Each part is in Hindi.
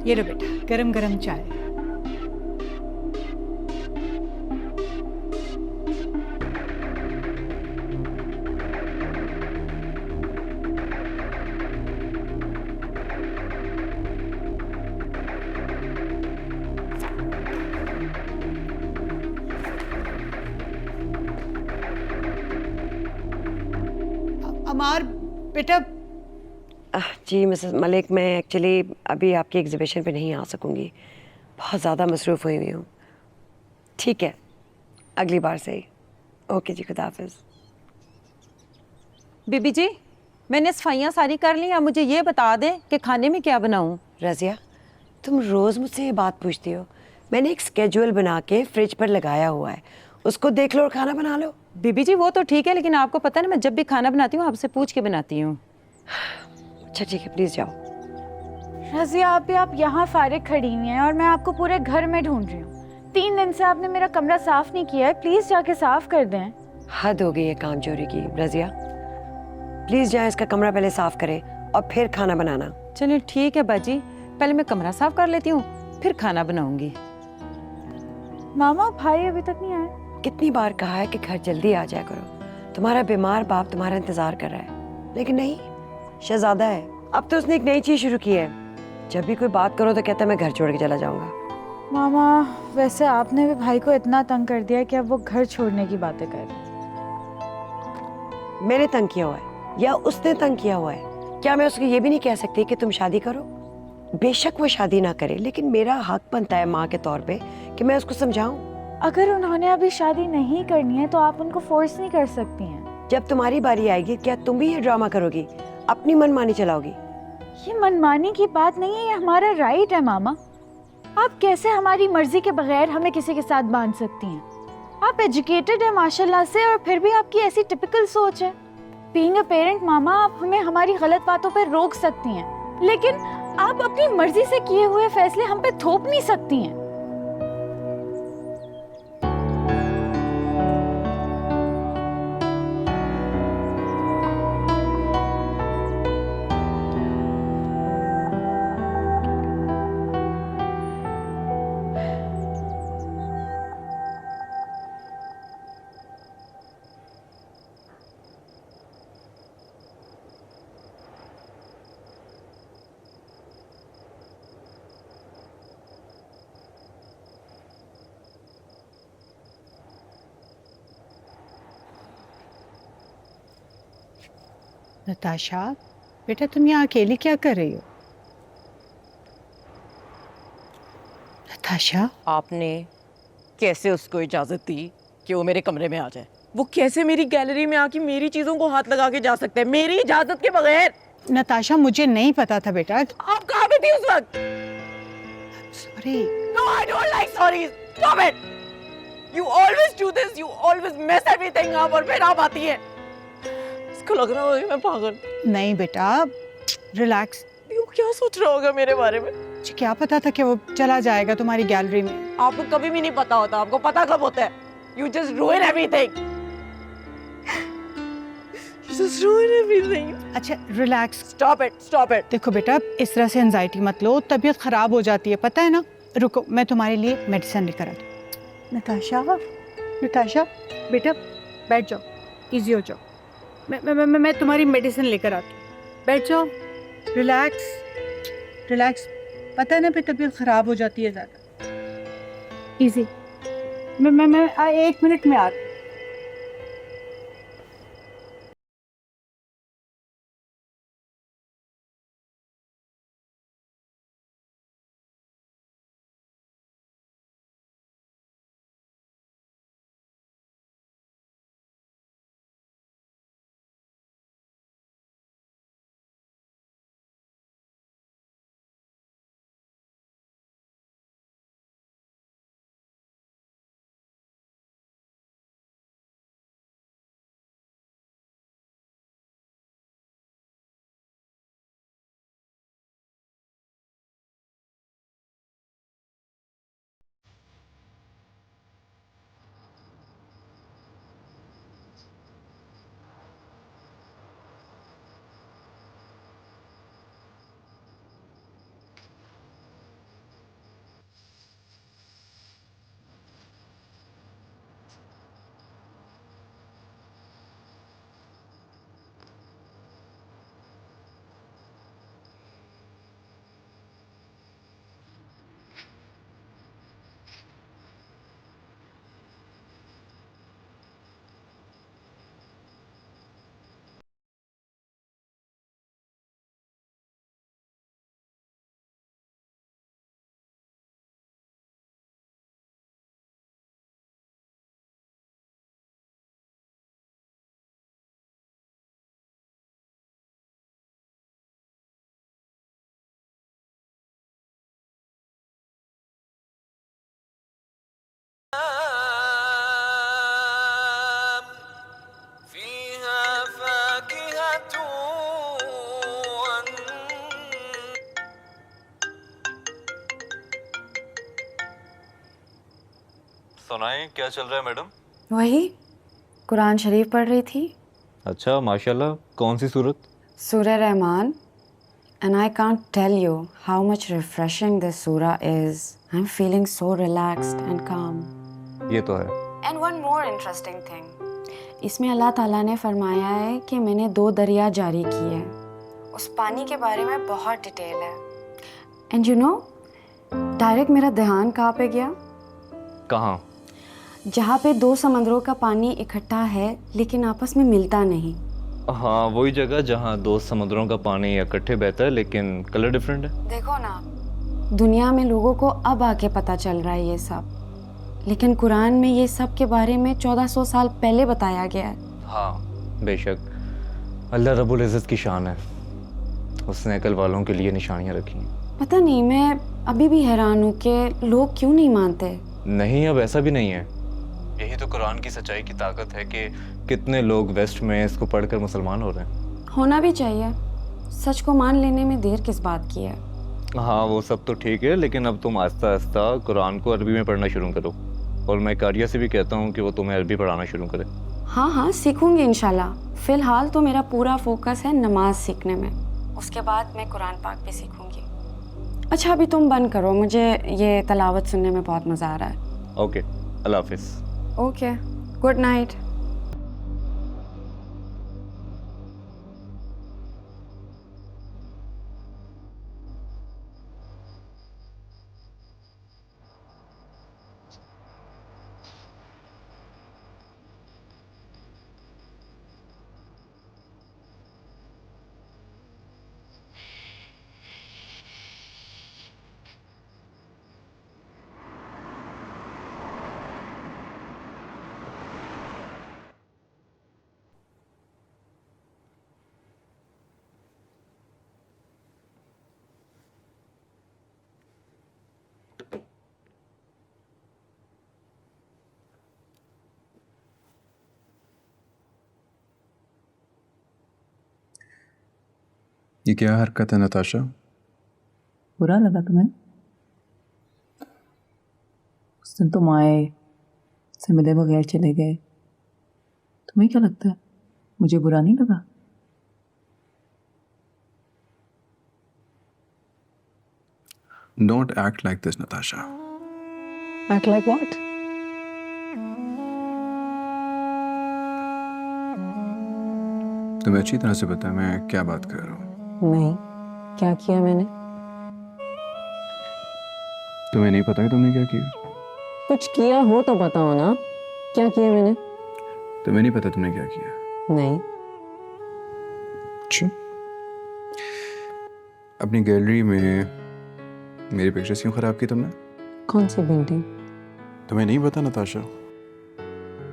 ये लो बेटा, गरम गरम चाय। अमार बेटा। जी मिसेस मलिक, मैं एक्चुअली अभी आपकी एग्जीबिशन पे नहीं आ सकूंगी, बहुत ज़्यादा मसरूफ़ हुई हूँ। ठीक है, अगली बार से ही। ओके जी, खुदा हाफिज़। बीबी जी, मैंने सफाइयाँ सारी कर ली। अब मुझे ये बता दें कि खाने में क्या बनाऊं। रज़िया, तुम रोज़ मुझसे ये बात पूछती हो। मैंने एक स्केड्यूल बना के फ्रिज पर लगाया हुआ है, उसको देख लो और खाना बना लो। बीबी जी वो तो ठीक है, लेकिन आपको पता है ना, मैं जब भी खाना बनाती हूँ आपसे पूछ के बनाती हूँ। अच्छा ठीक है, प्लीज़ जाओ। रज़िया आप यहाँ फारिग खड़ी हुई हैं और मैं आपको पूरे घर में ढूंढ रही हूँ। 3 दिन से आपने मेरा कमरा साफ नहीं किया है, प्लीज जाके साफ कर दें। हद हो गई है काम चोरी की। रज़िया प्लीज़ जाए, इसका कमरा पहले साफ करें और फिर खाना बनाना। चलिए ठीक है बाजी, पहले मैं कमरा साफ कर लेती हूँ, फिर खाना बनाऊंगी। मामा भाई अभी तक नहीं आए? कितनी बार कहा है कि घर जल्दी आ जाया करो, तुम्हारा बीमार बाप तुम्हारा इंतजार कर रहा है, लेकिन नहीं, शहजादा है। अब तो उसने एक नई चीज शुरू की है, जब भी कोई बात करो तो कहता है मैं घर छोड़ के चला जाऊंगा। मामा वैसे आपने भी भाई को इतना तंग कर दिया कि अब वो घर छोड़ने की बातें कर रहे हैं। मैंने तंग किया हुआ है या उसने तंग किया हुआ है? क्या मैं उसको ये भी नहीं कह सकती कि तुम शादी करो? बेशक वो शादी ना करे, लेकिन मेरा हक बनता है माँ के तौर पे कि मैं उसको समझाऊं। अगर उन्होंने अभी शादी नहीं करनी है तो आप उनको फोर्स नहीं कर सकती हैं। जब तुम्हारी बारी आएगी, क्या तुम भी ये ड्रामा करोगी, अपनी मनमानी चलाओगी? ये मनमानी की बात नहीं है, ये हमारा राइट है मामा। आप कैसे हमारी मर्जी के बगैर हमें किसी के साथ बांध सकती हैं? आप एजुकेटेड है माशाल्लाह से, और फिर भी आपकी ऐसी टिपिकल सोच है। बीइंग अ पेरेंट मामा, आप हमें हमारी गलत बातों पर रोक सकती हैं, लेकिन आप अपनी मर्जी से किए हुए फैसले हम पे थोप नहीं सकती हैं। नताशा बेटा, तुम यहाँ अकेली क्या कर रही हो? नताशा, आपने कैसे उसको इजाजत दी कि वो मेरे कमरे में आ जाए? वो कैसे मेरी गैलरी में आके मेरी चीजों को हाथ लगा के जा सकते हैं मेरी इजाजत के बगैर? नताशा मुझे नहीं पता था बेटा। आप कहाँ पे थी उस वक्त? Sorry. No, I don't like sorries. Stop it. You always do this. You always mess everything up और फिर आप आती है। इसको लग रहा होगा मैं पागल। नहीं बेटा, रिलैक्स। वो क्या सोच रहा होगा मेरे बारे में? मुझे क्या पता था कि वो चला जाएगा तुम्हारी गैलरी में। आपको कभी भी नहीं पता होता, आपको पता कब होता है? You just ruin everything. You just ruin everything. अच्छा relax. Stop it. Stop it. देखो बेटा, इस तरह से एंजाइटी मत लो, तबीयत खराब हो जाती है, पता है ना। रुको, मैं तुम्हारे लिए मेडिसिन लेकर आती हूँ। नताशा, नताशा बेटा बैठ जाओ, इजी हो जाओ। मैं तुम्हारी मेडिसिन लेकर आती हूँ, बैठ जाओ। रिलैक्स रिलैक्स, पता है ना फिर तबीयत खराब हो जाती है ज़्यादा। इजी। मैं 1 मिनट में आ रही हूँ। सुनाएं, क्या चल रहा है मैडम? वही कुरान शरीफ पढ़ रही थी, अच्छा माशाल्लाह, कौन सी सूरत? सूरह Rahman, and I can't tell you how much refreshing this surah is. I'm feeling so relaxed and calm. ये तो है। And one more interesting thing. इसमें अल्लाह ताला ने फरमाया है कि मैंने 2 दरिया जारी किए हैं। उस पानी के बारे में बहुत डिटेल है। And you know, डायरेक्ट मेरा ध्यान कहाँ पे गया? कहाँ? जहाँ पे 2 समंदरों का पानी इकट्ठा है लेकिन आपस में मिलता नहीं। हाँ, वही जगह जहाँ 2 समुद्रों का पानी इकट्ठे बहता है लेकिन कलर डिफरेंट है। देखो ना, दुनिया में लोगों को अब आके पता चल रहा है ये सब, लेकिन कुरान में ये सब के बारे में 1400 साल पहले बताया गया है। हाँ बेशक, अल्लाह रब्बुल इज़्ज़त की शान है, उसने अकल वालों के लिए निशानियाँ रखी हैं। पता नहीं, मैं अभी भी हैरान हूँ कि लोग क्यों नहीं मानते। नहीं, अब ऐसा भी नहीं है। यही तो कुरान की सच्चाई की ताकत है कि कितने लोग वेस्ट में इसको पढ़कर मुसलमान हो रहे हैं। होना भी चाहिए, सच को मान लेने में देर किस बात की है। हाँ वो सब तो ठीक है, लेकिन अब तुम आहिस्ता आहिस्ता कुरान को अरबी में पढ़ना शुरू करो, और मैं कारिया से भी कहता हूँ कि वो तुम्हें अरबी पढ़ाना शुरू करे। हाँ हाँ, सीखूंगी इंशाल्लाह। फ़िलहाल तो मेरा पूरा फोकस है नमाज सीखने में, उसके बाद मैं कुरान पाक भी सीखूंगी। अच्छा अभी तुम बंद करो, मुझे ये तलावत सुनने में बहुत मज़ा आ रहा है। ओके, अल्लाह हाफिज़। Okay, good night. ये क्या हरकत है नताशा? बुरा लगा तुम्हें? उस दिन तुम आए, से मिले बगैर चले गए, तुम्हें क्या लगता है मुझे बुरा नहीं लगा? Don't act like this, Natasha. Act like what? तुम्हें अच्छी तरह से पता है मैं क्या बात कर रहा हूँ। नहीं, क्या किया मैंने? तुम्हें नहीं पता कि तुमने क्या किया? कुछ किया हो तो बताओ ना, क्या किया मैंने? तुम्हें नहीं पता तुमने क्या किया? नहीं। अच्छा, अपनी गैलरी में मेरी पिक्चर्स क्यों खराब की तुमने? कौन सी पेंटिंग? तुम्हें नहीं पता नताशा?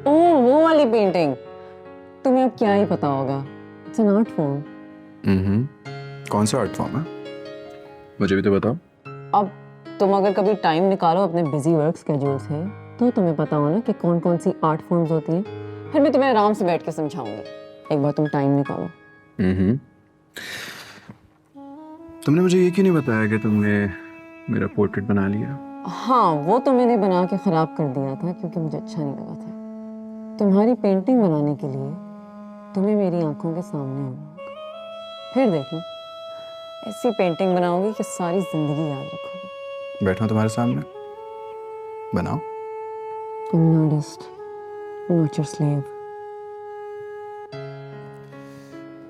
ओह, वो वाली पेंटिंग। तुम्हें अब क्या ही पता होगा, इट्स एन आर्ट फॉर्म। कौन सा आर्ट फॉर्म है? मुझे भी तो बताओ। अब तुम अगर कभी टाइम निकालो अपने बिजी वर्क स्केड्यूल से, तो तुम्हें पता हो ना कि कौन कौन सी आर्ट फॉर्म्स होती हैं। फिर मैं तुम्हें आराम से बैठ के समझाऊंगी, एक बार तुम टाइम निकालो। तुमने मुझे ये क्यों नहीं बताया कि तुमने मेरा पोर्ट्रेट बना लिया? हाँ, वो तो मैंने बना के ख़राब कर दिया था क्योंकि मुझे अच्छा नहीं लगा था। तुम्हारी पेंटिंग बनाने के लिए तुम्हें मेरी आंखों के सामने आना होगा, फिर देखना ऐसी पेंटिंग बनाओगी कि सारी ज़िंदगी याद रखोगे। बैठो तुम्हारे सामने, बनाओ। I'm an artist, not your slave.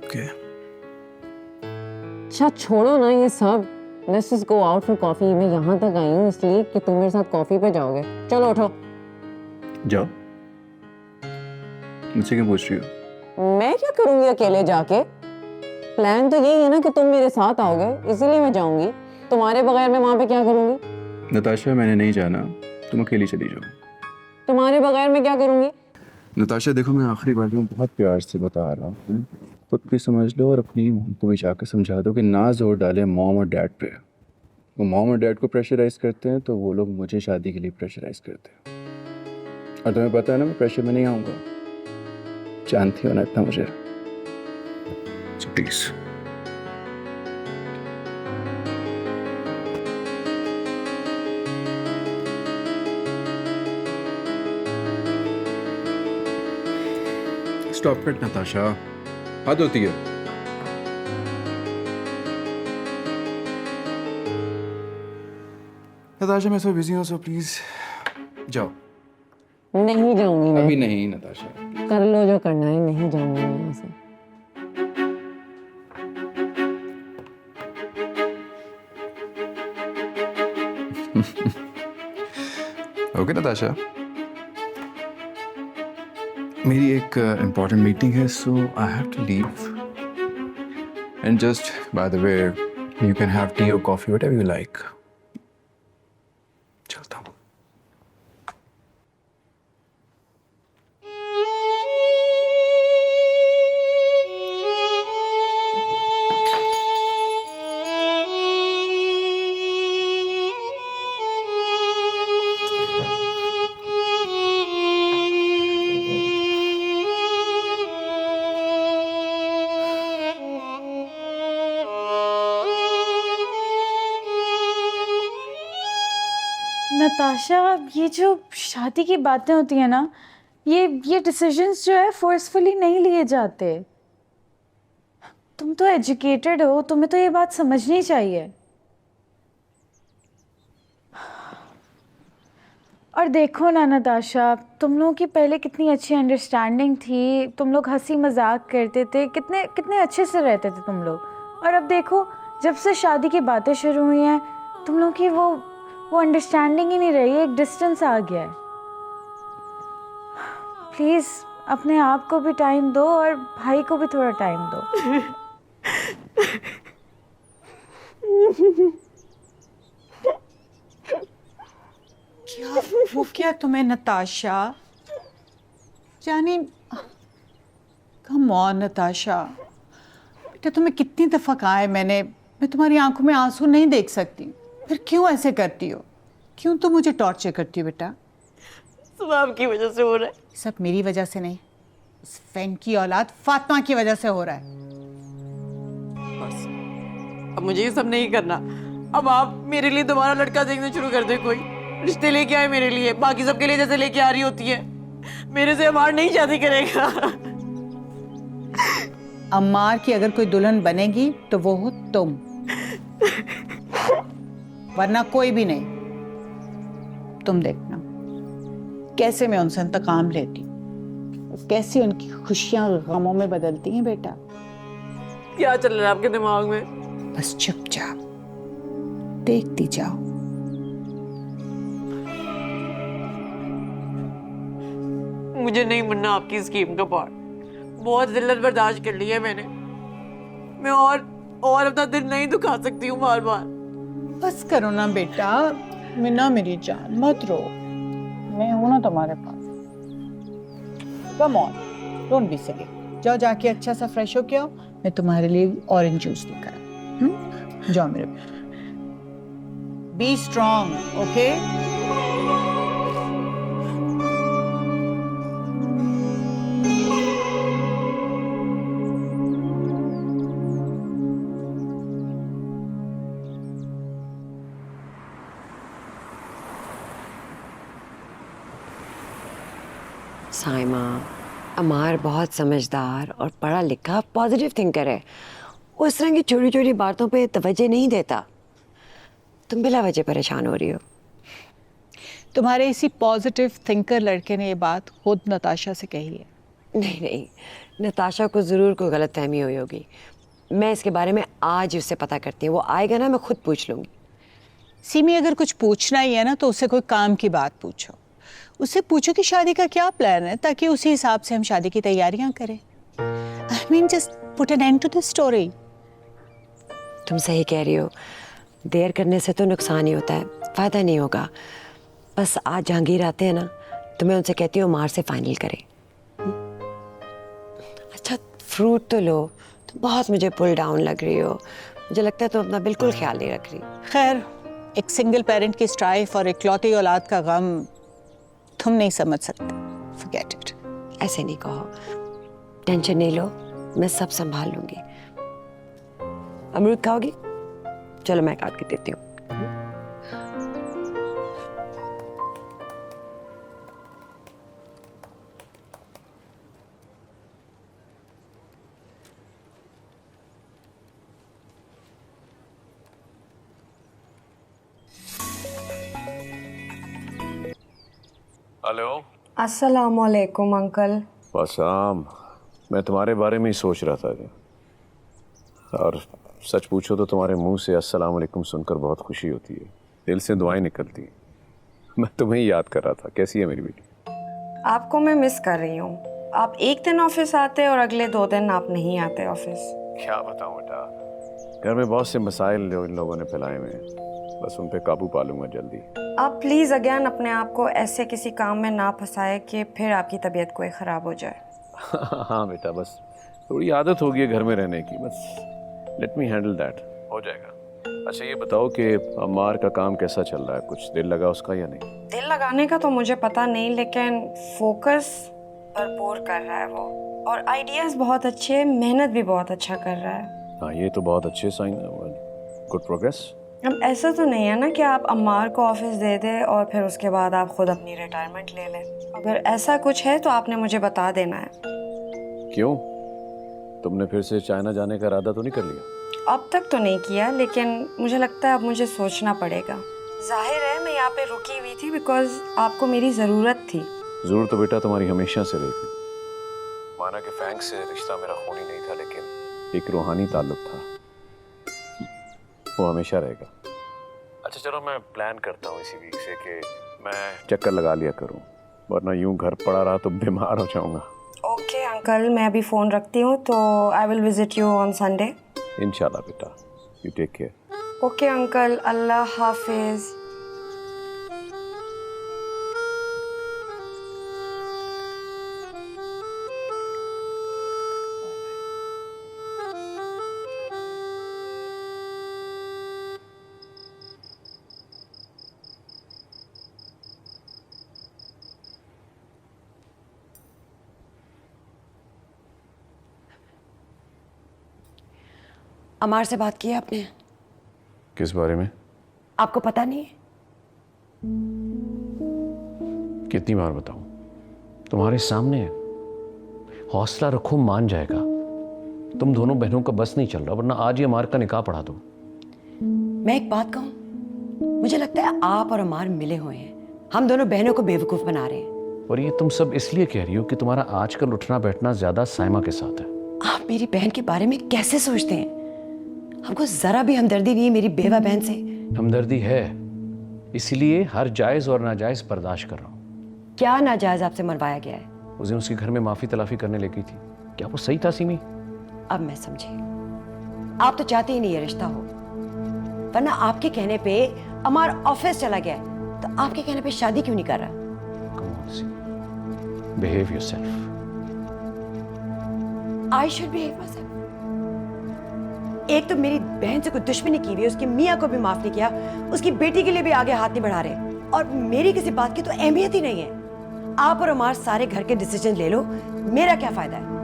Okay. अच्छा छोड़ो ना ये सब, let's just go out for coffee. मैं यहाँ तक आई हूँ इसलिए कि तुम मेरे साथ कॉफी पे जाओगे। चलो उठो। जाओ। मुझसे क्यों पूछ रही हो? मैं क्या करूँगी अकेले जाके? प्लान तो यही है ना कि तुम मेरे साथ आओगे, इसीलिए मैं जाऊँगी। तुम्हारे बगैर मैं वहाँ पे क्या करूँगी? नताशा मैंने नहीं जाना, तुम अकेली चली जाओ। तुम्हारे बगैर मैं क्या करूँगी? नताशा देखो, मैं आखिरी बार में बहुत प्यार से बता रहा हूँ, खुद भी समझ लो और अपनी मॉम को भी जाकर समझा दो कि ना जोर डाले मॉम और डैड पे। वो मॉम और डैड को प्रेशराइज करते हैं तो वो लोग मुझे शादी के लिए प्रेशराइज करते हैं। और तुम्हें पता है ना मैं प्रेशर में नहीं आऊँगा, जानती हो ना इतना मुझे। प्लीज़ स्टॉप इट नताशा, हद होती है। नताशा मैं सो बिजी हूँ, सो प्लीज जाओ। नहीं जाऊंगी मैं। अभी नहीं नताशा। कर लो जो करना है, नहीं जाऊंगी मैं यहाँ से। ओके नताशा, मेरी एक इम्पोर्टेंट मीटिंग है, so I have to leave. And just by the way, you can have tea और कॉफी व्हाटएवर यू लाइक। चलता हूँ। नताशा, ये जो शादी की बातें होती हैं ना, ये डिसीजंस जो है फोर्सफुली नहीं लिए जाते। तुम तो एजुकेटेड हो, तुम्हें तो ये बात समझनी चाहिए। और देखो ना नताशा, तुम लोगों की पहले कितनी अच्छी अंडरस्टैंडिंग थी, तुम लोग हंसी मजाक करते थे, कितने कितने अच्छे से रहते थे तुम लोग। और अब देखो, जब से शादी की बातें शुरू हुई हैं, तुम लोग की वो अंडरस्टैंडिंग ही नहीं रही, एक डिस्टेंस आ गया है। प्लीज़ अपने आप को भी टाइम दो और भाई को भी थोड़ा टाइम दो। क्या वो क्या तुम्हें नताशा? जानी, कम ऑन नताशा, बेटा तुम्हें कितनी दफ़ा कहा है मैंने, मैं तुम्हारी आंखों में आंसू नहीं देख सकती, फिर क्यों ऐसे करती हो? क्यों तुम मुझे टॉर्चर करती हो बेटा? सब आपकी वजह से हो रहा है। सब मेरी वजह से नहीं, इस फैन की औलाद फातिमा की वजह से हो रहा है। बस अब मुझे ये सब नहीं करना। अब आप मेरे लिए दोबारा लड़का देखना शुरू कर दे, कोई रिश्ते लेके आए मेरे लिए, बाकी सबके लिए जैसे लेके आ रही होती है। मेरे से अमार नहीं शादी करेगा। अम्मार की अगर कोई दुल्हन बनेगी तो वो हो तुम, वरना कोई भी नहीं। तुम देखना कैसे मैं उनसे इंतकाम लेती हूँ, कैसे उनकी खुशियां गमों में बदलती हैं बेटा। क्या चल रहा है आपके दिमाग में? बस चुपचाप देखती जाओ। मुझे नहीं बनना आपकी स्कीम का पार्ट। बहुत जिल्लत बर्दाश्त कर ली है मैंने। मैं और अपना दिल नहीं दुखा सकती हूँ बार बार। बस करो ना बेटा, मिना मेरी जान, मत रो, मैं हूं ना तुम्हारे पास। Come on, don't be silly. जाओ जाके अच्छा सा फ्रेश हो के आओ, मैं तुम्हारे लिए ऑरेंज जूस लेकर आऊं। जाओ मेरे बेटा, बी स्ट्रांग, ओके? साइमा, अमार बहुत समझदार और पढ़ा लिखा पॉजिटिव थिंकर है। उस तरह की छोटी छोटी बातों पे तवज्जो नहीं देता। तुम बिला वजह परेशान हो रही हो। तुम्हारे इसी पॉजिटिव थिंकर लड़के ने ये बात खुद नताशा से कही है। नहीं नहीं, नताशा को ज़रूर कोई गलत फहमी हुई होगी। मैं इसके बारे में आज उससे पता करती हूँ। वो आएगा ना, मैं खुद पूछ लूँगी। सीमी, अगर कुछ पूछना ही है ना तो उससे कोई काम की बात पूछो। उससे पूछो कि शादी का क्या प्लान है, ताकि उसी हिसाब से हम शादी की तैयारियां करें। I mean just put an end to the story. तुम सही कह रही हो। देर करने से तो नुकसान ही होता है, फ़ायदा नहीं होगा। बस आज जहांगीर आते हैं ना, तो मैं उनसे कहती हूँ मार से फाइनल करें। अच्छा फ्रूट तो लो। तुम बहुत मुझे पुल डाउन लग रही हो। मुझे लगता है तुम अपना बिल्कुल ख्याल नहीं रख रही। खैर, एक सिंगल पेरेंट की स्ट्राइफ और इकलौती औलाद का गम तुम नहीं समझ सकते। Forget it. ऐसे नहीं कहो, टेंशन नहीं लो, मैं सब संभाल लूंगी। अमरूद खाओगी? चलो मैं काट के देती हूँ। हेलो। अस्सलामुअलैकुम अंकल। वसाम, मैं तुम्हारे बारे में ही सोच रहा था जी। और सच पूछो तो तुम्हारे मुंह से अस्सलाम वालेकुम सुनकर बहुत खुशी होती है, दिल से दुआएं निकलती हैं। मैं तुम्हें ही याद कर रहा था। कैसी है मेरी बेटी? आपको मैं मिस कर रही हूँ। आप एक दिन ऑफिस आते और अगले 2 दिन आप नहीं आते ऑफिस। क्या बताऊं बेटा, घर में बहुत से मसाइल जो इन लोगों ने फैलाए हुए हैं, बस उन पे काबू पा लूंगा जल्दी। आप प्लीज़ अगेन अपने आप को ऐसे किसी काम में ना फंसाए कि फिर आपकी तबीयत कोई ख़राब हो जाए। हाँ बेटा, बस थोड़ी आदत होगी है घर में रहने की, बस लेट मी हैंडल दैट, हो जाएगा। अच्छा ये बताओ कि अम्मार का काम कैसा चल रहा है? कुछ दिल लगा उसका या नहीं? दिल लगाने का तो मुझे पता नहीं, लेकिन फोकस भरपूर कर रहा है वो, और आइडियाज़ बहुत अच्छे, मेहनत भी बहुत अच्छा कर रहा है। हाँ ये तो बहुत अच्छे साइन है, गुड प्रोग्रेस। अब ऐसा तो नहीं है ना कि आप अम्मार को ऑफिस दे दें और फिर उसके बाद आप खुद अपनी रिटायरमेंट ले लें। अगर ऐसा कुछ है तो आपने मुझे बता देना है। क्यों, तुमने फिर से चाइना जाने का इरादा तो नहीं कर लिया? अब तक तो नहीं किया, लेकिन मुझे लगता है अब मुझे सोचना पड़ेगा। जाहिर है मैं यहाँ पे रुकी हुई थी बिकॉज आपको मेरी ज़रूरत थी। ज़रूर तो बेटा तुम्हारी हमेशा से रही थी। माना कि फैंक से रिश्ता मेरा खूनी नहीं था, लेकिन एक रूहानी ताल्लुक था, वो हमेशा रहेगा। अच्छा चलो मैं प्लान करता हूँ इसी वीक से कि मैं चक्कर लगा लिया करूँ, वरना यूं घर पड़ा रहा तो बीमार हो जाऊँगा। ओके अंकल, मैं अभी फ़ोन रखती हूँ, तो I will visit you on Sunday. इंशाल्लाह बेटा, you take care. Okay uncle, अल्लाह हाफिज़। अमार से बात की है आपने? किस बारे में? आपको पता नहीं है? कितनी बार बताऊं? तुम्हारे सामने है। हौसला रखो, मान जाएगा। तुम दोनों बहनों का बस नहीं चल रहा, वरना आज ही अमार का निकाह पढ़ा दो। मैं एक बात कहूँ, मुझे लगता है आप और अमार मिले हुए हैं, हम दोनों बहनों को बेवकूफ़ बना रहे हैं। और ये तुम सब इसलिए कह रही हो कि तुम्हारा आजकल उठना बैठना ज्यादा साइमा के साथ है। आप मेरी बहन के बारे में कैसे सोचते हैं? हमको जरा भी हमदर्दी नहीं है मेरी बेवा बहन से। हमदर्दी है, इसलिए हर जायज और नाजायज बर्दाश्त कर रहा हूँ। क्या नाजायज आपसे मरवाया गया है? उस दिन उसके घर में माफी तलाफी करने लगी थी, क्या वो सही था सीमी? अब मैं समझी, आप तो चाहते ही नहीं ये रिश्ता हो, वरना आपके कहने पे अमार ऑफिस चला गया है, तो आपके कहने पे शादी क्यों नहीं कर रहा? Come on, semi, behave yourself. I should behave myself. एक तो मेरी बहन से कोई दुश्मनी की हुई है, उसकी मियाँ को भी माफ नहीं किया, उसकी बेटी के लिए भी आगे हाथ नहीं बढ़ा रहे, और मेरी किसी बात की तो अहमियत ही नहीं है। आप और अमार सारे घर के डिसीजन ले लो, मेरा क्या फायदा है?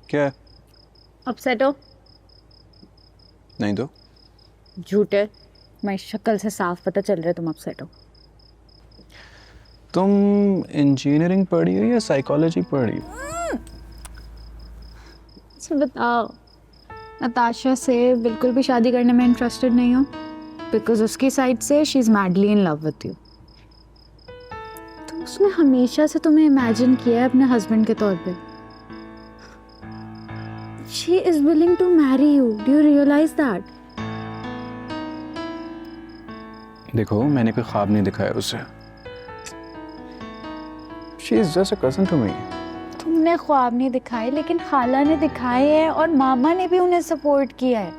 क्या है? अपसेट हो? नहीं तो झूठे, मैं शक्ल से साफ पता चल रहा है तुम अपसेट हो। तुम इंजीनियरिंग पढ़ी हो या साइकोलॉजी पढ़ी हो? अच्छा बताओ, नताशा से बिल्कुल भी शादी करने में इंटरेस्टेड नहीं हो? बिकॉज उसकी साइड से she is madly in love with you. तो उसने हमेशा से तुम्हें इमेजिन किया है अपने हस्बैंड के तौर पे। She is willing to marry you, do you realise that? देखो, मैंने कोई ख्वाब नहीं दिखाया उसे। She is just a cousin to me. तुमने ख्वाब नहीं दिखाए, लेकिन खाला ने दिखाए हैं और मामा ने भी उन्हें सपोर्ट किया है।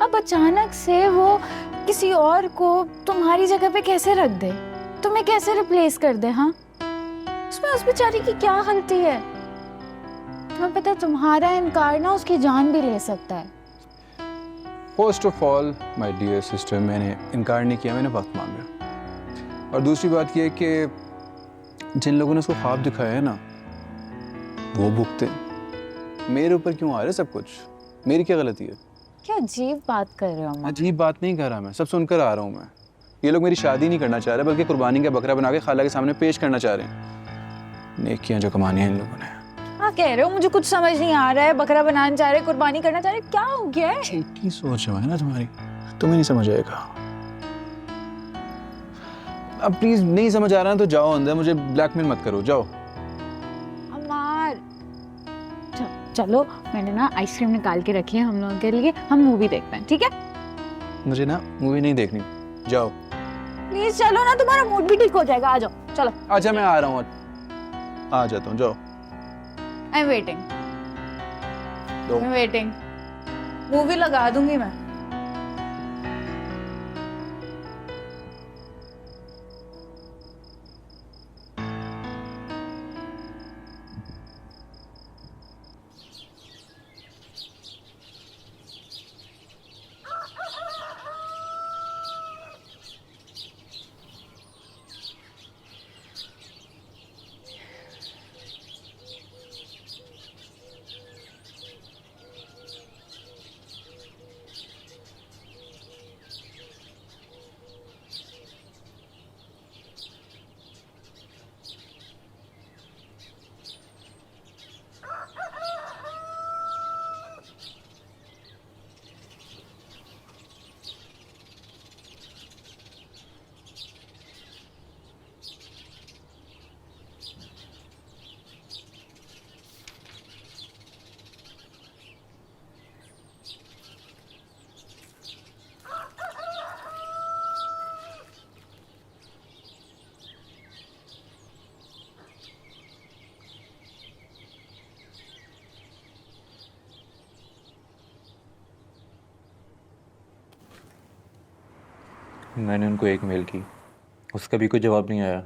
अब अचानक से वो किसी और को तुम्हारी जगह पे कैसे रख दे, तुम्हें कैसे रिप्लेस कर दे? हाँ, उसमें उस बेचारी की क्या गलती है? तुम्हें पता है तुम्हारा इनकार ना उसकी जान भी ले सकता है। First of all my dear sister, मैंने इनकार नहीं किया, मैंने वक्त मांगा। और दूसरी बात यह है कि जिन लोगों ने उसको ख्वाब दिखाया है ना, वो भुगते। मेरे ऊपर क्यों आ रहा है सब कुछ? मेरी क्या गलती है? क्या अजीब बात कर रहे हो अम्मा? अजीब बात नहीं कर रहा मैं, सब सुनकर आ रहा हूँ मैं। ये लोग मेरी शादी नहीं करना चाह रहे, बल्कि कुर्बानी का बकरा बना के खाला के सामने पेश करना चाह रहे हैं। नेकियां जो कमानी है इन लोगों ने। हाँ कह रहे हो, मुझे कुछ समझ नहीं आ रहा है। बकरा बनाना चाह रहे, कुर्बानी करना चाह रहे, क्या हो गया है? छोटी सोच है ना तुम्हारी, तुम्हें नहीं समझ आएगा। अब प्लीज नहीं समझ आ रहा है तो जाओ अंदर, मुझे ब्लैकमेल मत करो, जाओ। अमार चलो, मैंने ना आइसक्रीम निकाल के रखी है हम लोगों के लिए, हम मूवी देखते हैं, ठीक है? मुझे ना मूवी नहीं देखनी, जाओ। प्लीज चलो ना, तुम्हारा मूड भी ठीक हो जाएगा। आ जाओ, चलो। अच्छा मैं आ रहा हूँ, आ जाता हूँ, जाओ। आई एम वेटिंग, दो। मैं वेटिंग। मूवी लगा दूंगी मैं। मैंने उनको एक मेल की, उसका भी कोई जवाब नहीं आया।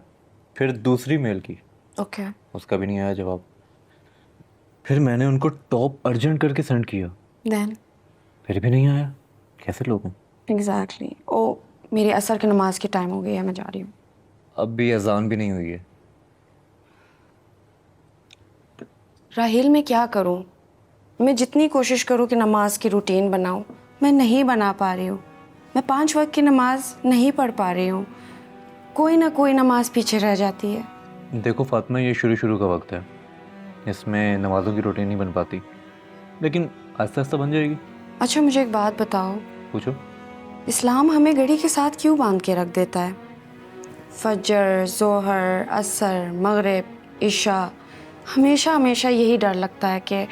फिर दूसरी मेल की, ओके। उसका भी नहीं आया जवाब। फिर मैंने उनको टॉप अर्जेंट करके सेंड किया, देन फिर भी नहीं आया। कैसे लोग हैं? एग्जैक्टली। ओ, मेरी असर की नमाज की टाइम हो गई है, मैं जा रही हूँ। अब भी अजान भी नहीं हुई है। राहिल, मैं क्या करूँ? मैं जितनी कोशिश करूँ कि नमाज की रूटीन बनाऊँ, मैं नहीं बना पा रही हूँ। मैं 5 वक्त की नमाज नहीं पढ़ पा रही हूँ। कोई ना कोई नमाज पीछे रह जाती है। देखो फातिमा, ये शुरू का वक्त है, इसमें नमाज़ों की रूटीन नहीं बन पाती, लेकिन आहिस्ता आहिस्ता बन जाएगी। अच्छा, मुझे एक बात बताओ, पूछो। इस्लाम हमें घड़ी के साथ क्यों बांध के रख देता है? फजर, जोहर, असर, मगरिब, इशा, हमेशा हमेशा यही डर लगता है कि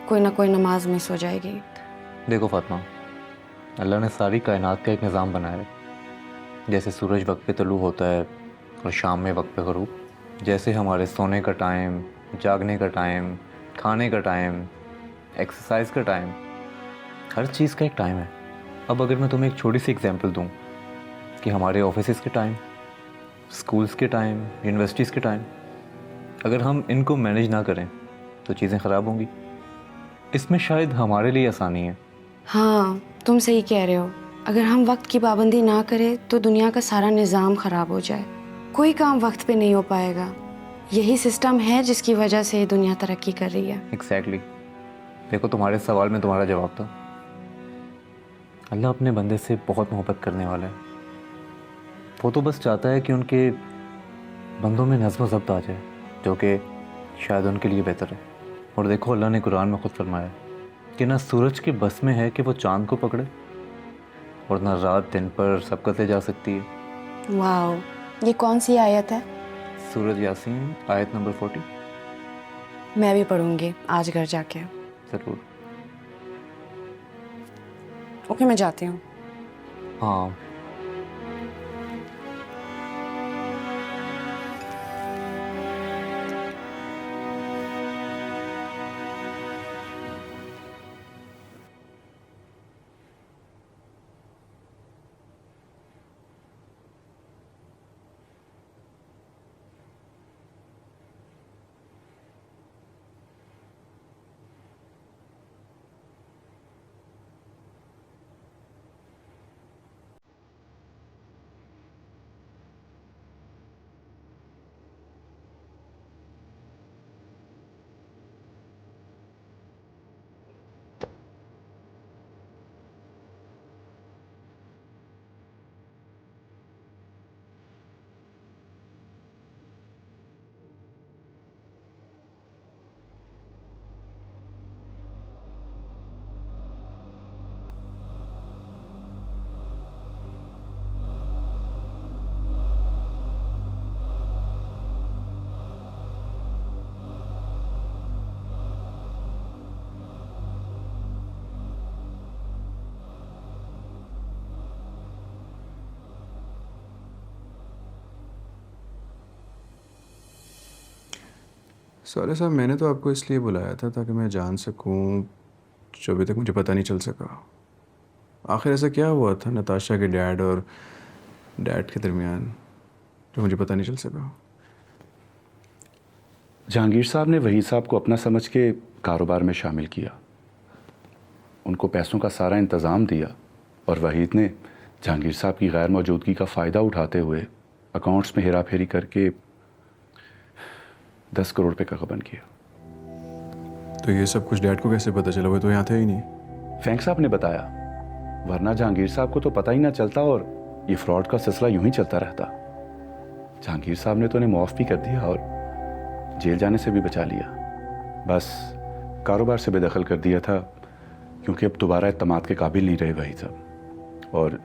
कोई ना कोई नमाज मिस हो जाएगी। देखो फातिमा, अल्लाह ने सारी कायनात का एक निज़ाम बनाया है। जैसे सूरज वक्त पे तलू होता है और शाम में वक्त पे ग़ुरूब, जैसे हमारे सोने का टाइम, जागने का टाइम, खाने का टाइम, एक्सरसाइज का टाइम, हर चीज़ का एक टाइम है। अब अगर मैं तुम्हें एक छोटी सी एग्जांपल दूं कि हमारे ऑफिसेज़ के टाइम, स्कूल्स के टाइम, यूनिवर्सिटीज़ के टाइम, अगर हम इनको मैनेज ना करें तो चीज़ें ख़राब होंगी। इसमें शायद हमारे लिए आसानी है। हाँ, तुम सही कह रहे हो। अगर हम वक्त की पाबंदी ना करें तो दुनिया का सारा निज़ाम ख़राब हो जाए, कोई काम वक्त पे नहीं हो पाएगा। यही सिस्टम है जिसकी वजह से दुनिया तरक्की कर रही है। एग्जैक्टली। देखो, तुम्हारे सवाल में तुम्हारा जवाब था। अल्लाह अपने बंदे से बहुत मोहब्बत करने वाला है। वो तो बस चाहता है कि उनके बंदों में नज़्म ज़ब्त आ जाए, जो कि शायद उनके लिए बेहतर है। और देखो, अल्लाह ने कुरान में ख़ुद फरमाया कि ना सूरज के बस में है कि वो चाँद को पकड़े, और ना रात दिन पर सबकत ले जा सकती है। वाओ, ये कौन सी आयत है? सूरज यासीन आयत नंबर 40। मैं भी पढ़ूंगी आज घर जाके। ज़रूर। ओके, मैं जाती हूँ। हाँ, सॉरी साहब, मैंने तो आपको इसलिए बुलाया था ताकि मैं जान सकूं जो अभी तक मुझे पता नहीं चल सका। आखिर ऐसा क्या हुआ था नताशा के डैड और डैड के दरमियान जो मुझे पता नहीं चल सका? जहांगीर साहब ने वहीद साहब को अपना समझ के कारोबार में शामिल किया, उनको पैसों का सारा इंतज़ाम दिया और वहीद ने जहांगीर साहब की गैर मौजूदगी का फ़ायदा उठाते हुए अकाउंट्स में हेरा फेरी करके 10 करोड़ रुपए का गबन किया। तो ये सब कुछ डैड को कैसे पता चला? वो तो यहाँ थे ही नहीं। फैंक साहब ने बताया, वरना जहांगीर साहब को तो पता ही ना चलता और ये फ्रॉड का सिलसिला यूं ही चलता रहता। जहांगीर साहब ने तो उन्हें माफ़ भी कर दिया और जेल जाने से भी बचा लिया। बस कारोबार से बेदखल कर दिया था क्योंकि अब दोबारा एतमाद के काबिल नहीं रहे वही साहब, और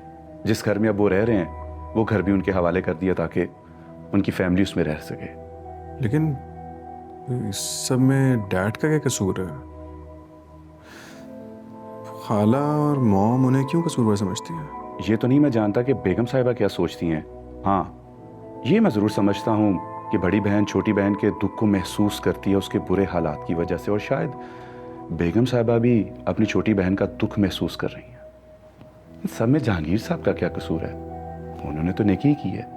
जिस घर में अब वो रह रहे हैं वो घर भी उनके हवाले कर दिया ताकि उनकी फैमिली उसमें रह सके। लेकिन इस सब में डैड का क्या कसूर है? खाला और मॉम उन्हें क्यों कसूरवार समझती है? ये तो नहीं मैं जानता कि बेगम साहिबा क्या सोचती हैं। हाँ, ये मैं ज़रूर समझता हूँ कि बड़ी बहन छोटी बहन के दुख को महसूस करती है उसके बुरे हालात की वजह से, और शायद बेगम साहिबा भी अपनी छोटी बहन का दुख महसूस कर रही हैं। इन सब में जहांगीर साहब का क्या कसूर है? उन्होंने तो नेकी ही की है।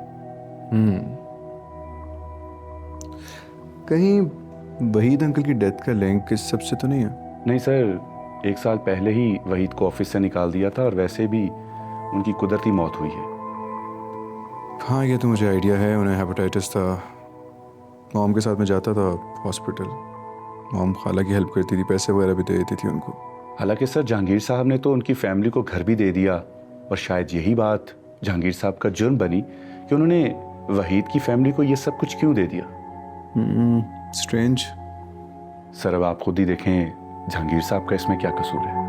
कहीं वहीद अंकल की डेथ का लिंक इस सब से तो नहीं है? नहीं सर, 1 साल पहले ही वहीद को ऑफिस से निकाल दिया था और वैसे भी उनकी कुदरती मौत हुई है। हाँ, ये तो मुझे आइडिया है। उन्हें हेपेटाइटिस था। मॉम के साथ में जाता था हॉस्पिटल। मॉम खाला की हेल्प करती थी, पैसे वगैरह भी दे देती थी उनको। हालांकि सर जहांगीर साहब ने तो उनकी फैमिली को घर भी दे दिया, और शायद यही बात जहांगीर साहब का जुर्म बनी कि उन्होंने वहीद की फैमिली को ये सब कुछ क्यों दे दिया। स्ट्रेंज। सर अब आप खुद ही देखें जहांगीर साहब का इसमें क्या कसूर है।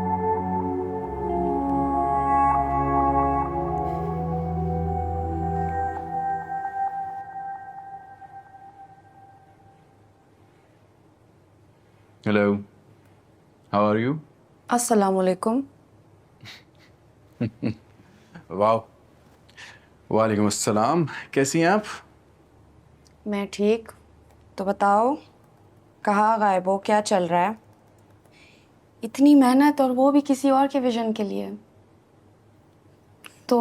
Hello, how are you? अस्सलाम वालेकुम। वाह, वालेकुम अस्सलाम। कैसी हैं आप? मैं ठीक। तो बताओ, कहाँ गायब हो? क्या चल रहा है? इतनी मेहनत और वो भी किसी और के विजन के लिए। तो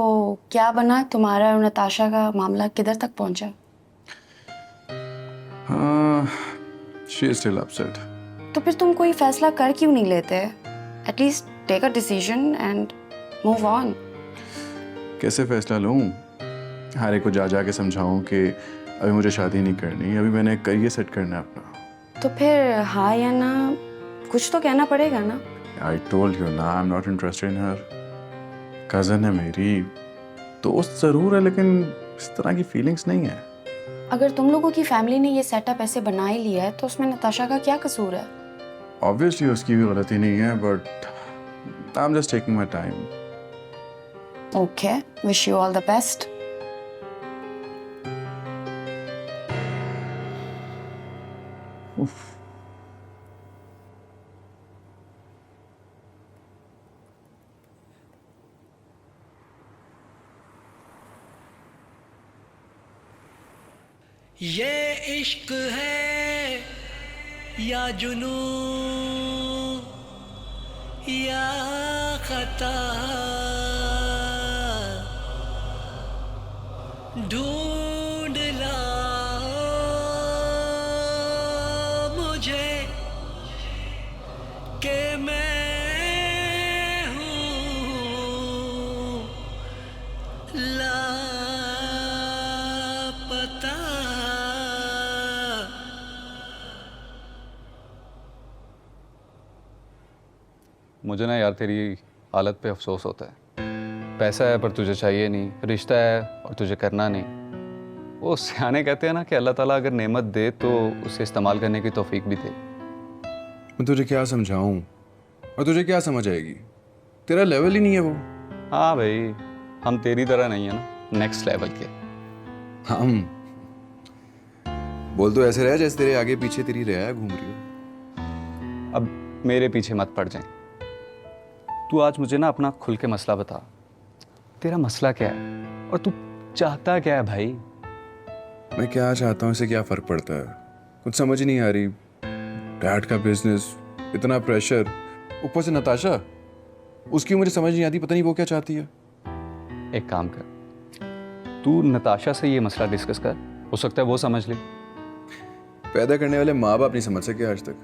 क्या बना तुम्हारा और नताशा का मामला? किधर तक पहुंचा? She is still upset. तो फिर तुम कोई फैसला कर क्यों नहीं लेते? At least take a decision and move on. कैसे फैसला लूँ? हर एक को जा जा के समझाऊँ कि अभी मुझे शादी नहीं करनी, अभी मैंने करियर सेट करना है अपना। तो फिर हाँ या ना कुछ तो कहना पड़ेगा ना। आई टोल्ड यू ना, I am not interested in her. Cousin है मेरी, दोस्त ज़रूर है, लेकिन इस तरह की फीलिंग्स नहीं है। अगर तुम लोगों की फैमिली ने ये सेटअप ऐसे बना ही लिया है तो उसमें नताशा का क्या कसूर है? ऑब्वियसली उसकी भी गलती नहीं है, but I am just taking my time. Okay, wish you all the best. ये इश्क है या जुनू या खता, ढूंढ लाओ मुझे कि मैं हूँ लापता। मुझे ना यार तेरी हालत पे अफसोस होता है। पैसा है पर तुझे चाहिए नहीं, रिश्ता है और तुझे करना नहीं। वो सियाने कहते हैं ना कि अल्लाह ताला अगर नेमत दे तो उसे इस्तेमाल करने की तौफीक भी दे। मैं तुझे क्या समझाऊं और तुझे क्या समझ आएगी? तेरा लेवल ही नहीं है वो। हाँ भाई, हम तेरी तरह नहीं है ना, नेक्स्ट लेवल के। हम बोल तो ऐसे रहा जैसे तेरे आगे पीछे तेरी रिया घूम रही हो। अब मेरे पीछे मत पड़ जाए। तू आज मुझे ना अपना खुल के मसला बता। तेरा मसला क्या है और तू चाहता क्या है भाई? मैं क्या चाहता हूँ इससे क्या फ़र्क पड़ता है? कुछ समझ ही नहीं आ रही। डैड का बिजनेस, इतना प्रेशर, ऊपर से नताशा, उसकी मुझे समझ नहीं आती, पता नहीं वो क्या चाहती है। एक काम कर, तू नताशा से ये मसला डिस्कस कर, हो सकता है वो समझ ले। पैदा करने वाले माँ बाप नहीं समझ सके आज तक,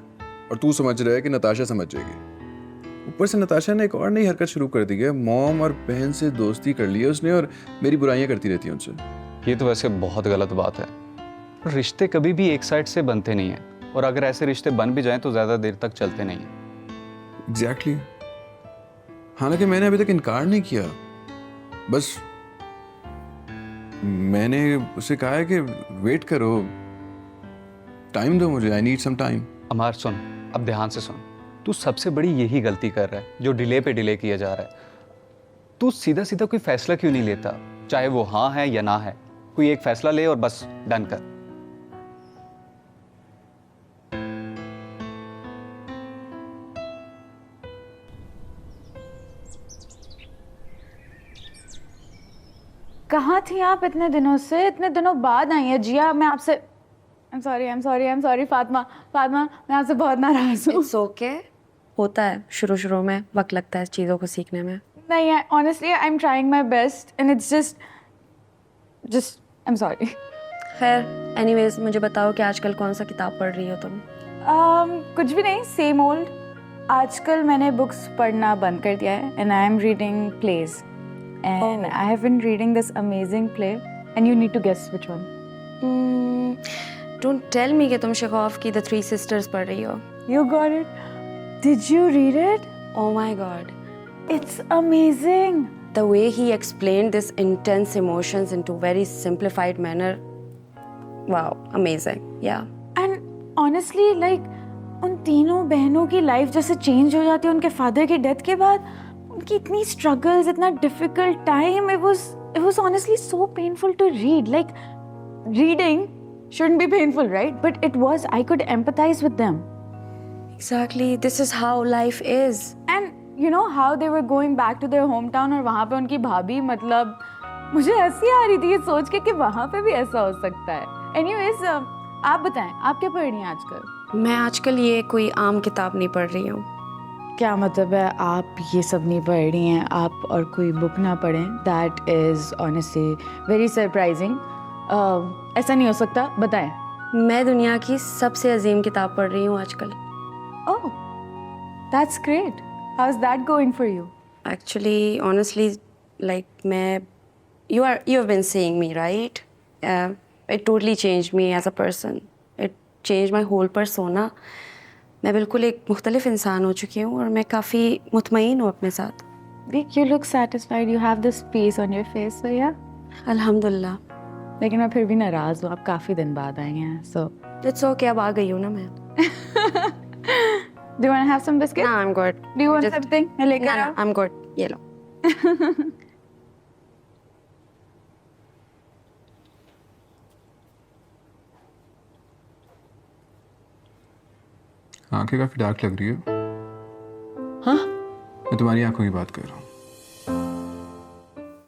और तू समझ रहा है कि नताशा समझ जाएगी। ऊपर से नताशा ने एक और नई हरकत शुरू कर दी है, मॉम और बहन से दोस्ती कर ली है उसने और मेरी बुराइयां करती रहती है उनसे। ये तो वैसे बहुत गलत बात है। रिश्ते कभी भी एक साइड से बनते नहीं हैं, और अगर ऐसे रिश्ते बन भी जाएं तो ज़्यादा देर तक चलते नहीं हैं। एग्जैक्टली। हालांकि मैंने अभी तक इनकार नहीं किया, बस मैंने उसे कहा है कि वेट करो, टाइम दो मुझे, आई नीड सम टाइम। अमार सुन, अब ध्यान से सुन, तू सबसे बड़ी यही गलती कर रहा है जो डिले पे डिले किया जा रहा है। तू सीधा सीधा कोई फैसला क्यों नहीं लेता, चाहे वो हाँ है या ना है, कोई एक फैसला ले और बस डन कर। कहाँ थी आप इतने दिनों से? इतने दिनों बाद आई है जिया। मैं आपसे I'm sorry फातिमा, मैं आपसे बहुत नाराज हूँ। इट्स ओके, होता है, शुरू शुरू में वक्त लगता है चीज़ों को सीखने में। नहीं है, honestly I am trying my best and it's just I am sorry. खैर एनीवेज, मुझे बताओ कि आजकल कौन सा किताब पढ़ रही हो तुम? कुछ भी नहीं, सेम ओल्ड। आजकल मैंने बुक्स पढ़ना बंद कर दिया है and I am reading plays and I have been reading this amazing play and you need to guess which one. Don't tell me कि तुम शेखोव की द थ्री सिस्टर्स पढ़ रही हो। You got it. Did you read it? Oh my god. It's amazing. The way he explained this intense emotions into very simplified manner. Wow, amazing. Yeah. And honestly, like उन तीनों बहनों की लाइफ जैसे चेंज हो जाती है उनके फादर की डेथ के बाद, उनकी इतनी स्ट्रगल्स, इतना difficult time, it was honestly so painful to read. Like reading shouldn't be painful, right? But it was. I could empathize with them. Exactly. This is how life is. And you know how they were going back to their hometown और वहाँ पे उनकी भाभी, मतलब मुझे हंसी आ रही थी ये सोच के कि वहाँ पे भी ऐसा हो सकता है। Anyways, आप बताएं, आप क्या पढ़ रही हैं आजकल? मैं आजकल ये कोई आम किताब नहीं पढ़ रही हूँ। क्या मतलब है आप ये सब नहीं पढ़ रही हैं, आप और कोई बुक ना पढ़ें? That is honestly very surprising. ऐसा नहीं हो सकता, बताएं। मैं दुनिया की सबसे अजीम किताब पढ़ रही हूँ आजकल। Oh, that's great. How's that going for you? Actually, honestly, like you have been seeing me, right? It totally changed me as a person. It changed my whole persona. मैं बिल्कुल एक मुख्तलिफ इंसान हो चुकी हूँ और मैं काफ़ी मुतमईन हूँ अपने साथ। You look satisfied. You have this peace on your face, so yeah. अल्हम्दुलिल्लाह। लेकिन मैं फिर भी नाराज़ हूँ, आप काफ़ी दिन बाद आई हैं, so. It's okay, अब आ गई हूँ ना मैं। Do you want to have some biscuits? No, I'm good. Do you want something? मैं लेकर No, आऊँ? I'm good. ये लो। आंखें काफी डार्क लग रही है। हाँ? मैं तुम्हारी आंखों की बात कर रहा हूँ।